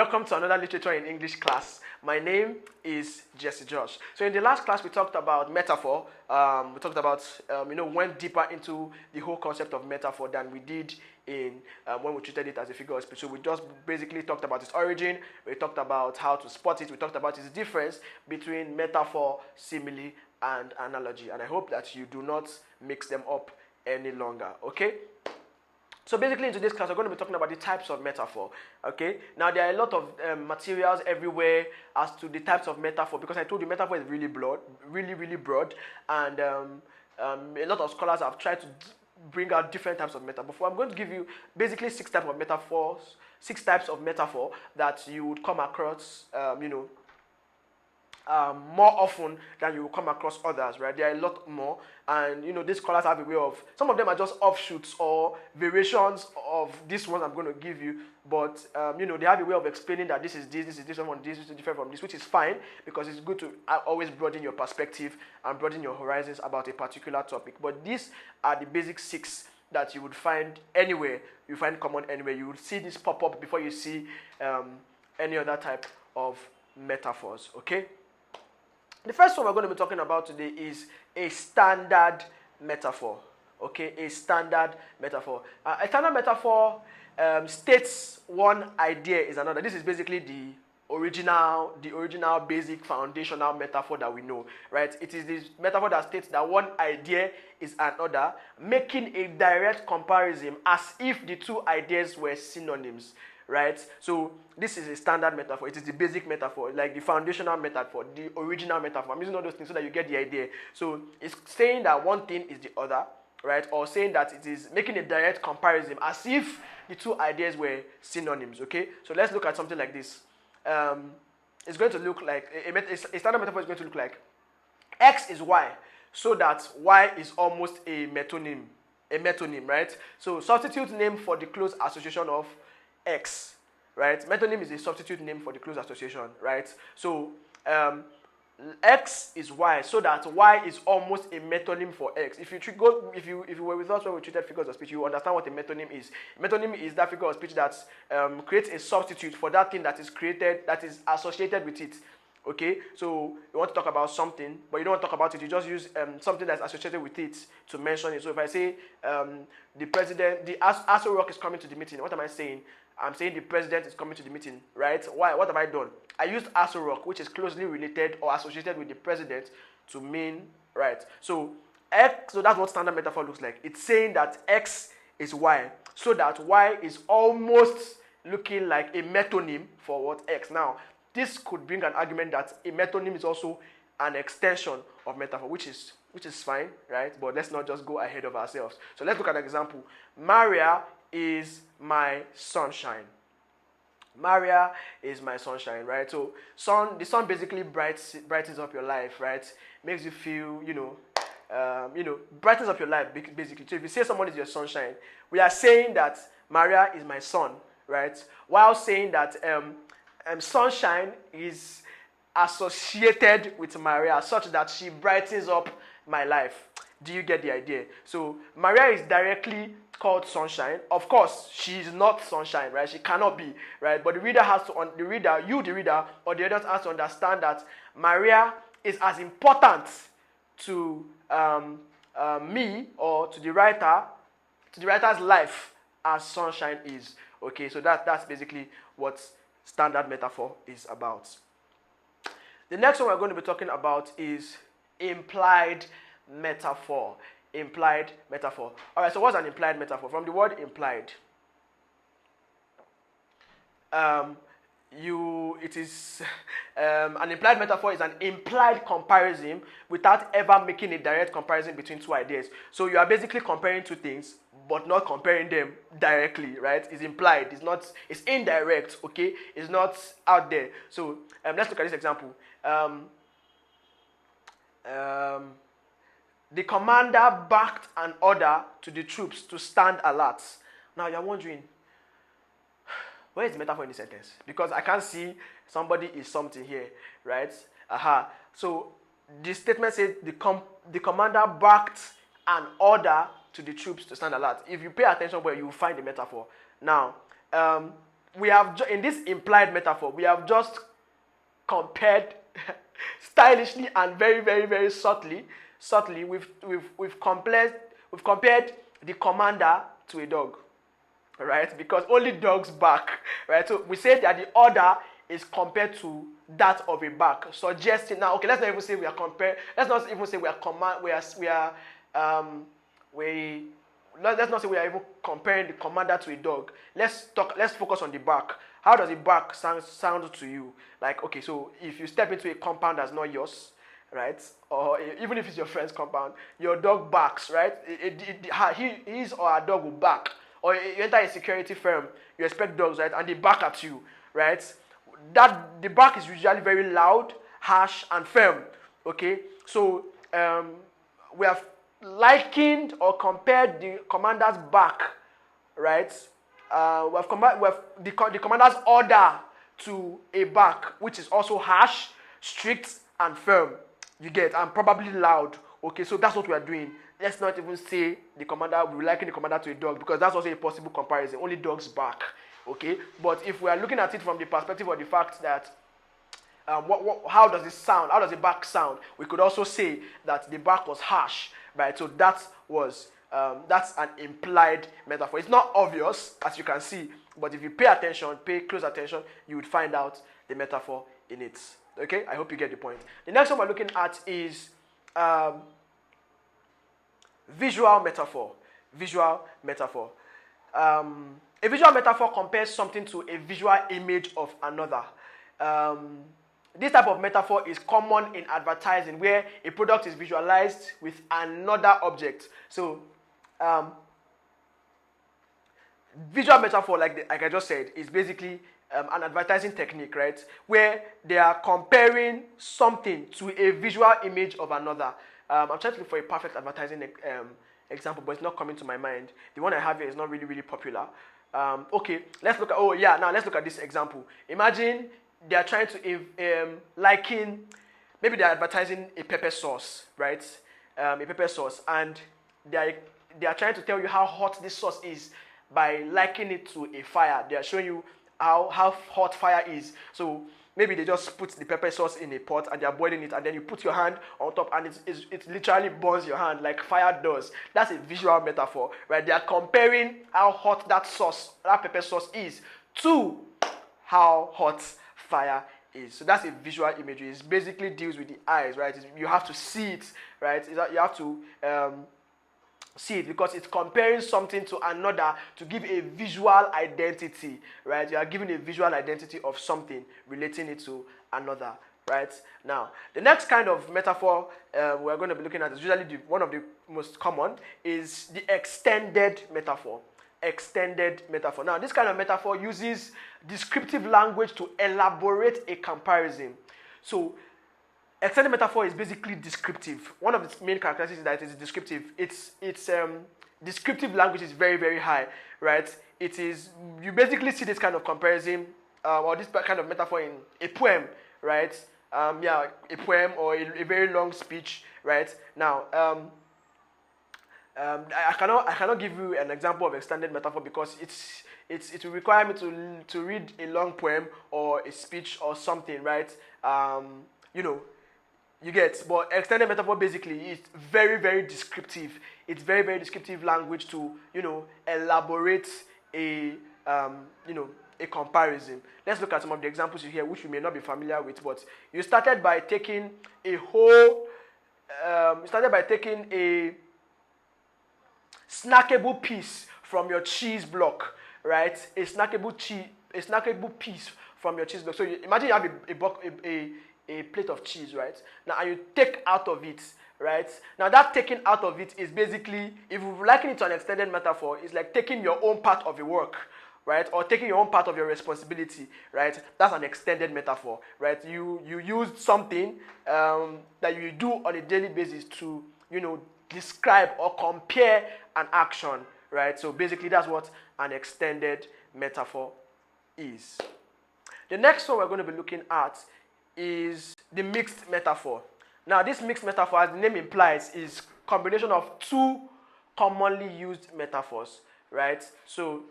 welcome to another literature in English class. My name is Jesse Josh. So in the last class we talked about metaphor. We talked about, went deeper into the whole concept of metaphor than we did in when we treated it as a figure of speech. So we just basically talked about its origin, we talked about how to spot it, we talked about its difference between metaphor, simile, and analogy. And I hope that you do not mix them up any longer, okay? So basically in today's class, we're going to be talking about the types of metaphor, okay? Now, there are a lot of materials everywhere as to the types of metaphor, because I told you metaphor is really broad, really broad, and a lot of scholars have tried to bring out different types of metaphor. I'm going to give you basically six types of metaphor that you would come across, more often than you will come across others, right? There are a lot more, and these scholars have a way of, some of them are just offshoots or variations of this one I'm going to give you, but they have a way of explaining that this is different from this is different from this, which is fine, because it's good to always broaden your perspective and broaden your horizons about a particular topic. But these are the basic six that you would find anywhere, you find common anywhere. You would see this pop up before you see any other type of metaphors, okay? The first one we're going to be talking about today is a standard metaphor. Okay, a standard metaphor. A standard metaphor states one idea is another. This is basically the original basic foundational metaphor that we know, right? It is this metaphor that states that one idea is another, making a direct comparison as if the two ideas were synonyms. Right? So this is a standard metaphor. It is the basic metaphor, like the foundational metaphor, the original metaphor. I'm using all those things so that you get the idea. So it's saying that one thing is the other, right? Or saying that it is making a direct comparison as if the two ideas were synonyms, okay? So let's look at something like this. It's going to look like, a standard metaphor is going to look like X is Y, so that Y is almost a metonym, right? So substitute name for the close association of X, right? Metonym is a substitute name for the close association, right? So X is Y, so that Y is almost a metonym for X. If you were with us when we treated figures of speech, you understand what a metonym is. A metonym is that figure of speech that creates a substitute for that thing that is created, that is associated with it. Okay, so you want to talk about something, but you don't want to talk about it. You just use something that's associated with it to mention it. So if I say the president, the Aso Rock is coming to the meeting, what am I saying? I'm saying the president is coming to the meeting, right? Why? What have I done? I used Aso Rock, which is closely related or associated with the president, to mean, right? So X, so that's what standard metaphor looks like. It's saying that X is Y, so that Y is almost looking like a metonym for what X. Now, this could bring an argument that a metonym is also an extension of metaphor, which is fine, right? But let's not just go ahead of ourselves. So let's look at an example. Maria is my sunshine. Maria is my sunshine, right? So the sun basically brightens up your life, right? Makes you feel, brightens up your life basically. So if you say someone is your sunshine, we are saying that Maria is my sun, right? While saying that sunshine is associated with Maria such that she brightens up my life. Do you get the idea? So Maria is directly called sunshine. Of course, she is not sunshine, right? She cannot be, right? But the reader has to, or the others has to understand that Maria is as important to me or to the writer's life as sunshine is. Okay, so that's basically what standard metaphor is about. The next one we're going to be talking about is implied metaphor. Implied metaphor. All right, so what's an implied metaphor? From the word implied, an implied metaphor is an implied comparison without ever making a direct comparison between two ideas. So you are basically comparing two things, but not comparing them directly, right? It's implied. It's indirect, okay? It's not out there. So let's look at this example. The commander backed an order to the troops to stand alert. Now you're wondering, where is the metaphor in the sentence? Because I can't see somebody is something here, right? So the statement says the commander backed an order to the troops to stand alert. If you pay attention, well, you will find the metaphor. Now, we have in this implied metaphor, we have just compared stylishly and very, very, very subtly, we've compared the commander to a dog, right? Because only dogs bark, right? So we say that the order is compared to that of a bark, suggesting now. Okay, let's not even say we are compared. Let's not even say we are let's not say we are even comparing the commander to a dog. Let's focus on the bark. How does a bark sound to you? Like, okay, so if you step into a compound that's not yours, right? Or even if it's your friend's compound, your dog barks, right? His or her dog will bark. Or you enter a security firm, you expect dogs, right? And they bark at you, right? That the bark is usually very loud, harsh, and firm. Okay, so we have likened or compared the commander's bark, right? We have the commander's order to a bark, which is also harsh, strict, and firm. You get, and probably loud. Okay, so that's what we are doing. Let's not even say we liken the commander to a dog, because that's also a possible comparison. Only dogs bark. Okay, but if we are looking at it from the perspective of the fact that how does it sound? How does the bark sound? We could also say that the bark was harsh, right? So that's an implied metaphor. It's not obvious, as you can see, but if you pay close attention, you would find out the metaphor in it. Okay, I hope you get the point. The next one we're looking at is visual metaphor. Visual metaphor. A visual metaphor compares something to a visual image of another. This type of metaphor is common in advertising, where a product is visualized with another object. So, visual metaphor, like I just said, is basically an advertising technique, right? Where they are comparing something to a visual image of another. I'm trying to look for a perfect advertising example, but it's not coming to my mind. The one I have here is not really, really popular. Okay, let's look at, now let's look at this example. Imagine they are trying to liken, maybe they are advertising a pepper sauce, right? A pepper sauce, and they are trying to tell you how hot this sauce is by likening it to a fire. They are showing you how hot fire is. So maybe they just put the pepper sauce in a pot and they are boiling it, and then you put your hand on top and it literally burns your hand like fire does. That's a visual metaphor, right? They are comparing how hot that pepper sauce is to how hot fire is. So that's a visual imagery. It basically deals with the eyes, right? You have to see it, right? You have to see it, because it's comparing something to another to give a visual identity, right? You are giving a visual identity of something, relating it to another, right? Now, the next kind of metaphor we're going to be looking at is usually one of the most common, is the extended metaphor. Extended metaphor. Now, this kind of metaphor uses descriptive language to elaborate a comparison. So, extended metaphor is basically descriptive. One of its main characteristics is that it is descriptive. Its descriptive language is very, very high, right? You basically see this kind of comparison or this kind of metaphor in a poem, right? A poem or a very long speech, right? Now, I cannot give you an example of extended metaphor, because it will require me to read a long poem or a speech or something, right? You get, but extended metaphor basically is very, very descriptive. It's very, very descriptive language to, elaborate a comparison. Let's look at some of the examples you hear, which you may not be familiar with, but you started by taking a snackable piece from your cheese block, right? A snackable piece from your cheese block. So imagine you have a plate of cheese, right? Now, and you take out of it, right? Now, that taking out of it is basically, if you liken it to an extended metaphor, it's like taking your own part of the work, right? Or taking your own part of your responsibility, right? That's an extended metaphor, right? You use something that you do on a daily basis to, describe or compare an action, right? So basically, that's what an extended metaphor is. The next one we're going to be looking at is the mixed metaphor. Now, this mixed metaphor, as the name implies, is combination of two commonly used metaphors, right? So,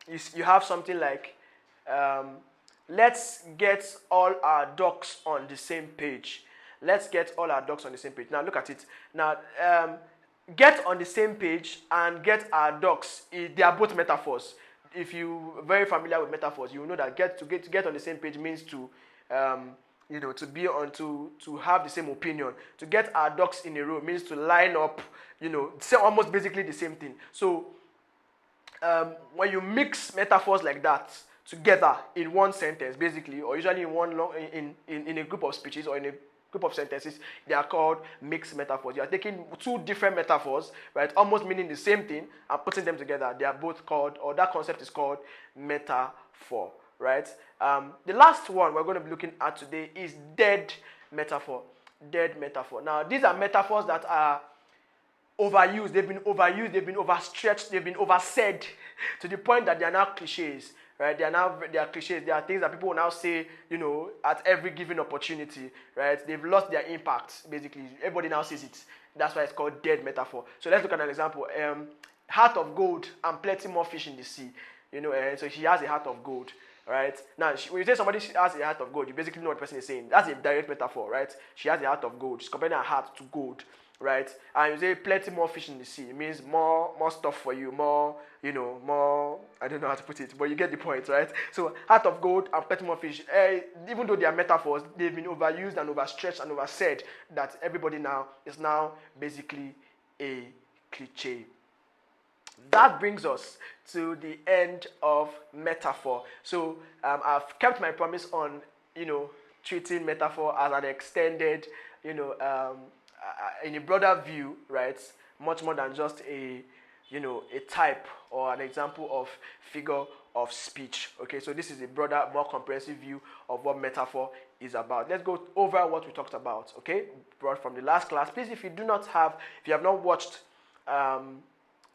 you have something like, let's get all our ducks on the same page. Let's get all our ducks on the same page. Now look at it. Now, get on the same page and get our ducks, they are both metaphors. If you're very familiar with metaphors, you know that to get on the same page means to to be on to have the same opinion. To get our ducks in a row means to line up, say almost basically the same thing. So when you mix metaphors like that together in one sentence, basically, or usually in one long in a group of speeches or in a group of sentences, they are called mixed metaphors. You are taking two different metaphors, right, almost meaning the same thing, and putting them together. They are both called, or that concept is called metaphor, right? The last one we're going to be looking at today is dead metaphor. Dead metaphor. Now, these are metaphors that are overused, they've been overstretched, they've been oversaid to the point that they are now cliches, right? They are cliches. They are things that people will now say, at every given opportunity, right? They've lost their impact, basically. Everybody now says it. That's why it's called dead metaphor. So let's look at an example. Heart of gold and plenty more fish in the sea. So she has a heart of gold, right? Now, when you say somebody has a heart of gold, you basically know what the person is saying. That's a direct metaphor, right? She has a heart of gold. She's comparing her heart to gold, right? And you say plenty more fish in the sea. It means more stuff for you, more, more, I don't know how to put it, but you get the point, right? So heart of gold and plenty more fish, even though they are metaphors, they've been overused and overstretched and oversaid that everybody now is now basically a cliche. That brings us to the end of metaphor. So I've kept my promise on, treating metaphor as an extended, in a broader view, right? Much more than just a type or an example of figure of speech. Okay, so this is a broader, more comprehensive view of what metaphor is about. Let's go over what we talked about. Okay, brought from the last class. Please, if you have not watched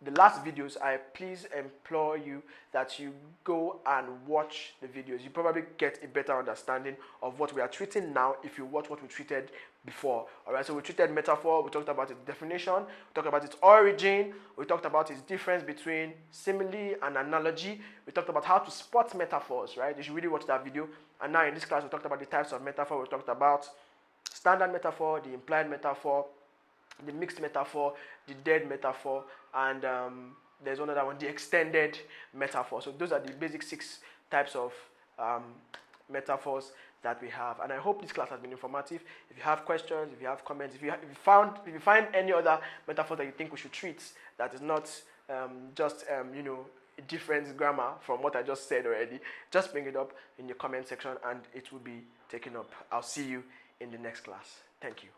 the last videos, I please implore you that you go and watch the videos. You probably get a better understanding of what we are treating now if you watch what we treated before. Alright, so we treated metaphor, we talked about its definition, we talked about its origin, we talked about its difference between simile and analogy, we talked about how to spot metaphors, right? You should really watch that video. And now in this class, we talked about the types of metaphor. We talked about standard metaphor, the implied metaphor, the mixed metaphor, the dead metaphor, and there's one other one, the extended metaphor. So those are the basic 6 types of metaphors that we have. And I hope this class has been informative. If you have questions, if you have comments, if you find any other metaphor that you think we should treat that is not just a different grammar from what I just said already, just bring it up in your comment section and it will be taken up. I'll see you in the next class. Thank you.